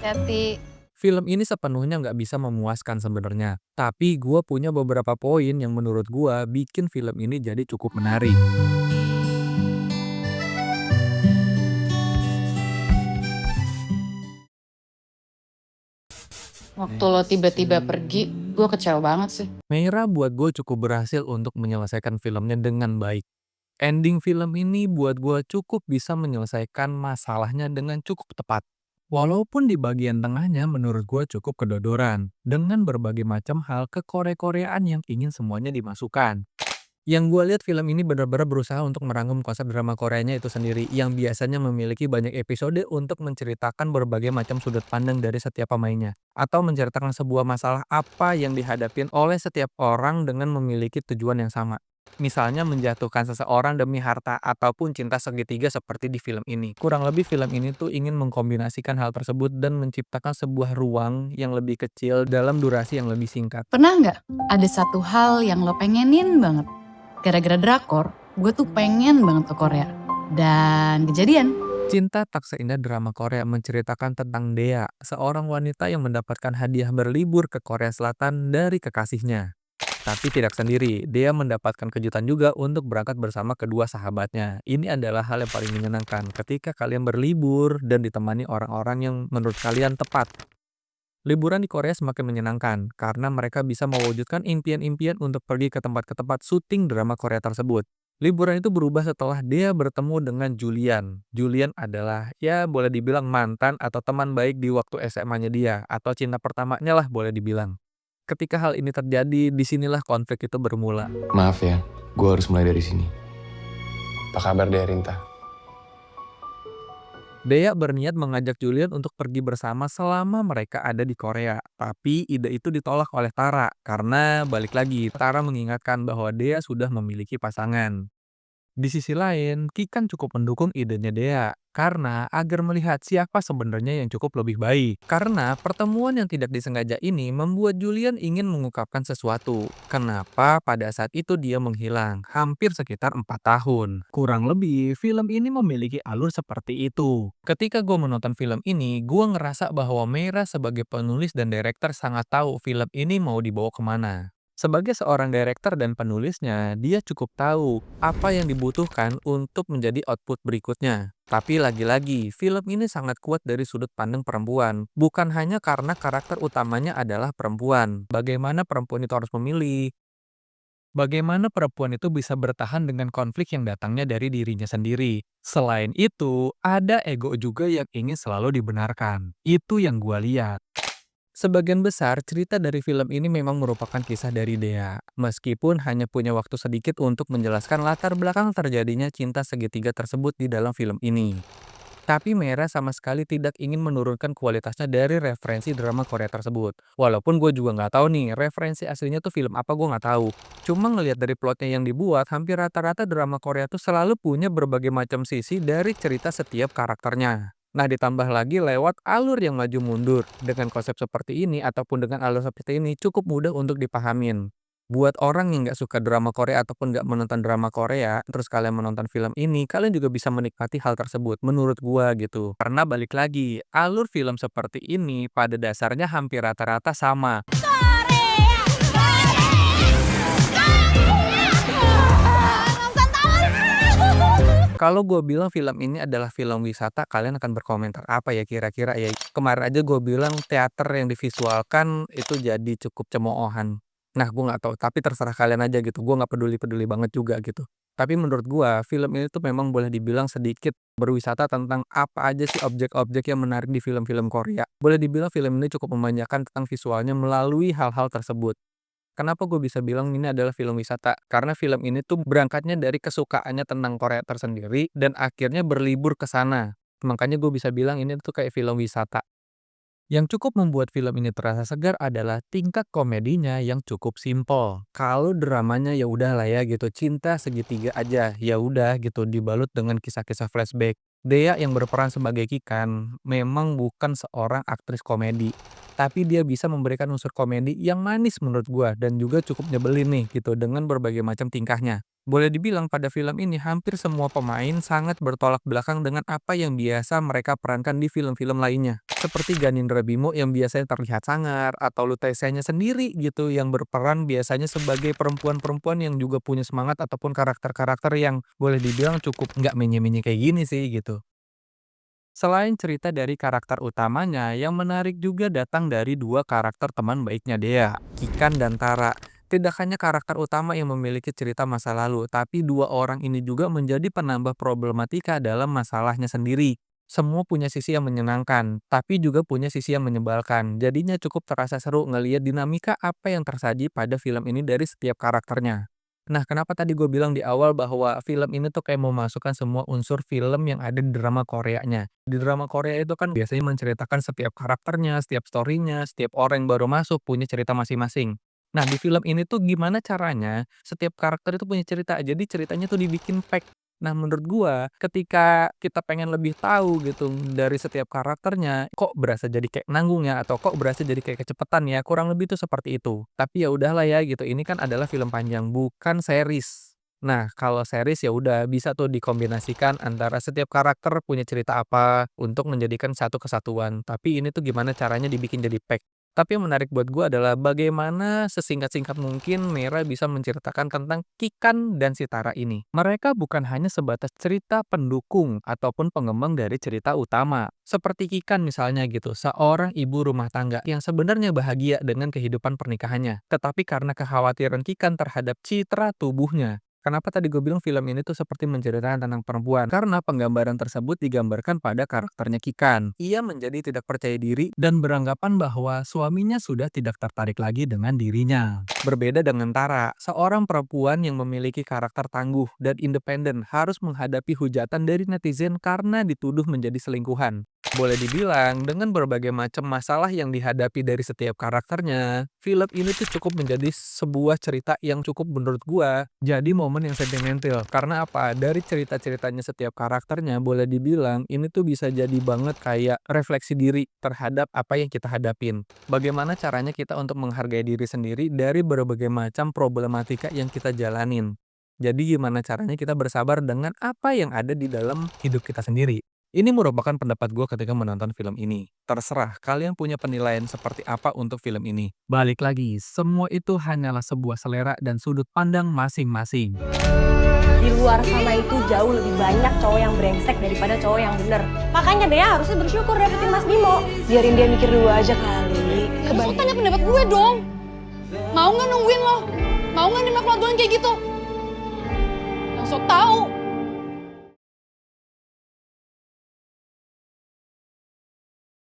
Hati-hati. Film ini sepenuhnya nggak bisa memuaskan sebenarnya, tapi gua punya beberapa poin yang menurut gua bikin film ini jadi cukup menarik. Waktu lo tiba-tiba pergi, gue kecewa banget sih. Meira buat gue cukup berhasil untuk menyelesaikan filmnya dengan baik. Ending film ini buat gue cukup bisa menyelesaikan masalahnya dengan cukup tepat. Walaupun di bagian tengahnya menurut gue cukup kedodoran, dengan berbagai macam hal ke-Korea-Koreaan yang ingin semuanya dimasukkan. Yang gue lihat film ini benar-benar berusaha untuk merangkum konsep drama Koreanya itu sendiri, yang biasanya memiliki banyak episode untuk menceritakan berbagai macam sudut pandang dari setiap pemainnya, atau menceritakan sebuah masalah apa yang dihadapin oleh setiap orang dengan memiliki tujuan yang sama. Misalnya menjatuhkan seseorang demi harta ataupun cinta segitiga seperti di film ini. Kurang lebih film ini tuh ingin mengkombinasikan hal tersebut dan menciptakan sebuah ruang yang lebih kecil dalam durasi yang lebih singkat. Pernah nggak ada satu hal yang lo pengenin banget? Gara-gara drakor, gue tuh pengen banget ke Korea. Dan kejadian. Cinta Tak Seindah Drama Korea menceritakan tentang Dea, seorang wanita yang mendapatkan hadiah berlibur ke Korea Selatan dari kekasihnya. Tapi tidak sendiri, Dea mendapatkan kejutan juga untuk berangkat bersama kedua sahabatnya. Ini adalah hal yang paling menyenangkan ketika kalian berlibur dan ditemani orang-orang yang menurut kalian tepat. Liburan di Korea semakin menyenangkan karena mereka bisa mewujudkan impian-impian untuk pergi ke tempat syuting drama Korea tersebut. Liburan itu berubah setelah dia bertemu dengan Julian. Julian adalah, ya boleh dibilang mantan atau teman baik di waktu SMA-nya dia, atau cinta pertamanya lah boleh dibilang. Ketika hal ini terjadi, disinilah konflik itu bermula. Maaf ya, gue harus mulai dari sini. Apa kabar deh, Rinta? Dea berniat mengajak Julian untuk pergi bersama selama mereka ada di Korea. Tapi ide itu ditolak oleh Tara, karena balik lagi, Tara mengingatkan bahwa Dea sudah memiliki pasangan. Di sisi lain, Kikan cukup mendukung idenya Dea karena agar melihat siapa sebenarnya yang cukup lebih baik. Karena pertemuan yang tidak disengaja ini membuat Julian ingin mengungkapkan sesuatu. Kenapa pada saat itu dia menghilang? Hampir sekitar 4 tahun. Kurang lebih, film ini memiliki alur seperti itu. Ketika gue menonton film ini, gue ngerasa bahwa Meira sebagai penulis dan direktur sangat tahu film ini mau dibawa kemana. Sebagai seorang direktur dan penulisnya, dia cukup tahu apa yang dibutuhkan untuk menjadi output berikutnya. Tapi lagi-lagi, film ini sangat kuat dari sudut pandang perempuan. Bukan hanya karena karakter utamanya adalah perempuan. Bagaimana perempuan itu harus memilih, bagaimana perempuan itu bisa bertahan dengan konflik yang datangnya dari dirinya sendiri. Selain itu, ada ego juga yang ingin selalu dibenarkan. Itu yang gua lihat. Sebagian besar cerita dari film ini memang merupakan kisah dari Dea, meskipun hanya punya waktu sedikit untuk menjelaskan latar belakang terjadinya cinta segitiga tersebut di dalam film ini. Tapi Mera sama sekali tidak ingin menurunkan kualitasnya dari referensi drama Korea tersebut. Walaupun gue juga nggak tahu nih, referensi aslinya tuh film apa gue nggak tahu. Cuma ngelihat dari plotnya yang dibuat, hampir rata-rata drama Korea tuh selalu punya berbagai macam sisi dari cerita setiap karakternya. Nah, ditambah lagi lewat alur yang maju mundur. Dengan konsep seperti ini ataupun dengan alur seperti ini cukup mudah untuk dipahamin. Buat orang yang nggak suka drama Korea ataupun nggak menonton drama Korea, terus kalian menonton film ini, kalian juga bisa menikmati hal tersebut, menurut gua gitu. Karena balik lagi, alur film seperti ini pada dasarnya hampir rata-rata sama. Kalau gue bilang film ini adalah film wisata, kalian akan berkomentar apa ya kira-kira ya? Kemarin aja gue bilang teater yang divisualkan itu jadi cukup cemoohan. Nah, gue nggak tahu, tapi terserah kalian aja gitu. Gue nggak peduli-peduli banget juga gitu. Tapi menurut gue, film ini tuh memang boleh dibilang sedikit berwisata tentang apa aja sih objek-objek yang menarik di film-film Korea. Boleh dibilang film ini cukup memanjakan tentang visualnya melalui hal-hal tersebut. Kenapa gue bisa bilang ini adalah film wisata? Karena film ini tuh berangkatnya dari kesukaannya tentang Korea tersendiri dan akhirnya berlibur ke sana. Makanya gue bisa bilang ini tuh kayak film wisata. Yang cukup membuat film ini terasa segar adalah tingkat komedinya yang cukup simpel. Kalau dramanya ya udahlah ya gitu, cinta segitiga aja, ya udah gitu dibalut dengan kisah-kisah flashback. Dea yang berperan sebagai Kikan memang bukan seorang aktris komedi. tapi dia bisa memberikan unsur komedi yang manis menurut gua dan juga cukup nyebelin nih gitu dengan berbagai macam tingkahnya. Boleh dibilang pada film ini hampir semua pemain sangat bertolak belakang dengan apa yang biasa mereka perankan di film-film lainnya. Seperti Ganindra Bimo yang biasanya terlihat sangar, atau Lutesianya sendiri gitu yang berperan biasanya sebagai perempuan-perempuan yang juga punya semangat ataupun karakter-karakter yang boleh dibilang cukup nggak menye-menye kayak gini sih gitu. Selain cerita dari karakter utamanya, yang menarik juga datang dari dua karakter teman baiknya Dea, Kikan dan Tara. Tidak hanya karakter utama yang memiliki cerita masa lalu, tapi dua orang ini juga menjadi penambah problematika dalam masalahnya sendiri. Semua punya sisi yang menyenangkan, tapi juga punya sisi yang menyebalkan. Jadinya cukup terasa seru ngelihat dinamika apa yang tersaji pada film ini dari setiap karakternya. Nah, kenapa tadi gue bilang di awal bahwa film ini tuh kayak memasukkan semua unsur film yang ada di drama Koreanya. Di drama Korea itu kan biasanya menceritakan setiap karakternya, setiap story-nya, setiap orang yang baru masuk punya cerita masing-masing. Nah, di film ini tuh gimana caranya setiap karakter itu punya cerita. Jadi ceritanya tuh dibikin pack. Nah, menurut gua ketika kita pengen lebih tahu gitu dari setiap karakternya, kok berasa jadi kayak nanggung ya atau kok berasa jadi kayak kecepatan ya, kurang lebih tuh seperti itu. Tapi ya udahlah ya gitu, ini kan adalah film panjang bukan series. Nah, kalau series ya udah bisa tuh dikombinasikan antara setiap karakter punya cerita apa untuk menjadikan satu kesatuan. Tapi ini tuh gimana caranya dibikin jadi pack. Tapi yang menarik buat gue adalah bagaimana sesingkat-singkat mungkin Mera bisa menceritakan tentang Kikan dan si Tara ini. Mereka bukan hanya sebatas cerita pendukung ataupun pengembang dari cerita utama. Seperti Kikan misalnya gitu, seorang ibu rumah tangga yang sebenarnya bahagia dengan kehidupan pernikahannya. Tetapi karena kekhawatiran Kikan terhadap citra tubuhnya, kenapa tadi gue bilang film ini tuh seperti menceritakan tentang perempuan? Karena penggambaran tersebut digambarkan pada karakternya Kikan. Ia menjadi tidak percaya diri dan beranggapan bahwa suaminya sudah tidak tertarik lagi dengan dirinya. Berbeda dengan Tara, seorang perempuan yang memiliki karakter tangguh dan independen harus menghadapi hujatan dari netizen karena dituduh menjadi selingkuhan. Boleh dibilang, dengan berbagai macam masalah yang dihadapi dari setiap karakternya, film ini tuh cukup menjadi sebuah cerita yang cukup menurut gua jadi momen yang sentimental. Karena apa? Dari cerita-ceritanya setiap karakternya boleh dibilang ini tuh bisa jadi banget kayak refleksi diri terhadap apa yang kita hadapin. Bagaimana caranya kita untuk menghargai diri sendiri dari berbagai macam problematika yang kita jalanin. Jadi gimana caranya kita bersabar dengan apa yang ada di dalam hidup kita sendiri. Ini merupakan pendapat gue ketika menonton film ini. Terserah kalian punya penilaian seperti apa untuk film ini. Balik lagi, semua itu hanyalah sebuah selera dan sudut pandang masing-masing. Di luar sana itu jauh lebih banyak cowok yang brengsek daripada cowok yang bener. Makanya Dea harusnya bersyukur dapetin Mas Bimo. Biarin dia mikir dulu aja kali. Lo tanya pendapat gue dong. Mau nggak nungguin lo? Mau nggak nerima kelakuan kayak gitu? Yang sok tahu.